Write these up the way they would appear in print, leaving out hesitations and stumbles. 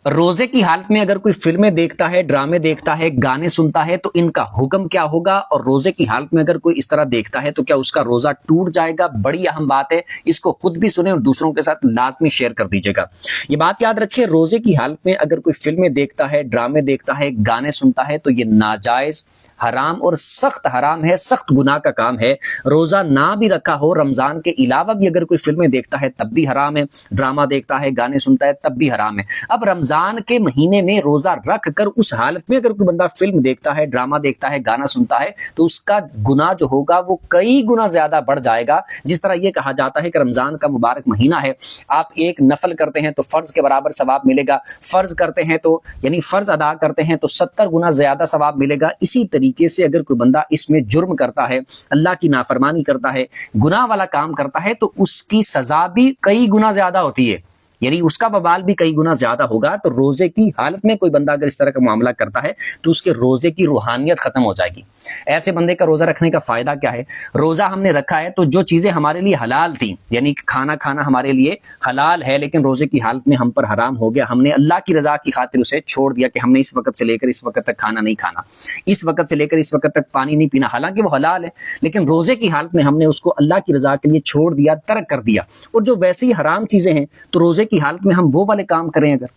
रोजे की हालत में अगर कोई फिल्में देखता है, ड्रामे देखता है, गाने सुनता है तो इनका हुक्म क्या होगा, और रोजे की हालत में अगर कोई इस तरह देखता है तो क्या उसका रोजा टूट जाएगा? बड़ी अहम बात है, इसको खुद भी सुने और दूसरों के साथ लाजमी शेयर कर दीजिएगा। ये बात याद रखिए, रोजे की हालत में अगर कोई फिल्में देखता है, ड्रामे देखता है, गाने सुनता है तो ये नाजायज, हराम और सख्त हराम है, सख्त गुनाह का काम है। रोजा ना भी रखा हो, रमजान के अलावा भी अगर कोई फिल्में देखता है तब भी हराम है, ड्रामा देखता है, गाने सुनता है तब भी हराम है। अब रमजान के महीने में रोजा रख कर उस हालत में अगर कोई बंदा फिल्म देखता है, ड्रामा देखता है, गाना सुनता है तो उसका गुनाह जो होगा वो कई गुना ज्यादा बढ़ जाएगा। जिस तरह ये कहा जाता है कि रमजान का मुबारक महीना है, आप एक नफल करते हैं तो फर्ज के बराबर सवाब मिलेगा, फर्ज करते हैं तो यानी फर्ज अदा करते हैं तो 70 गुना ज्यादा सवाब मिलेगा। इसी तरीके से अगर कोई बंदा इसमें जुर्म करता है, अल्लाह की नाफरमानी करता है, गुनाह वाला काम करता है तो उसकी सजा भी कई गुना ज्यादा होती है, यानी उसका बवाल भी कई गुना ज्यादा होगा। तो रोजे की हालत में कोई बंदा अगर इस तरह का मामला करता है तो उसके रोजे की रूहानियत खत्म हो जाएगी। ऐसे बंदे का रोजा रखने का फायदा क्या है? रोजा हमने रखा है तो जो चीजें हमारे लिए हलाल थी, यानी खाना खाना हमारे लिए हलाल है लेकिन रोजे की हालत में हम पर हराम हो गया, हमने अल्लाह की रजा की खातिर उसे छोड़ दिया कि हमने इस वक्त से लेकर इस वक्त तक खाना नहीं खाना, इस वक्त से लेकर इस वक्त तक पानी नहीं पीना, हालांकि वो हलाल है लेकिन रोजे की हालत में हमने उसको अल्लाह की रजा के लिए छोड़ दिया, तर्क कर दिया। और जो वैसी हराम चीजें हैं तो रोजे की हालत में हम वो वाले काम करें अगर,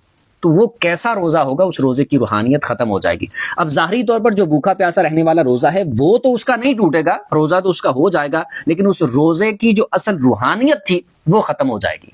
तो वो कैसा रोजा होगा? उस रोजे की रूहानियत खत्म हो जाएगी। अब जाहिरी तौर पर जो भूखा प्यासा रहने वाला रोजा है वो तो उसका नहीं टूटेगा, रोजा तो उसका हो जाएगा, लेकिन उस रोजे की जो असल रूहानियत थी वो खत्म हो जाएगी।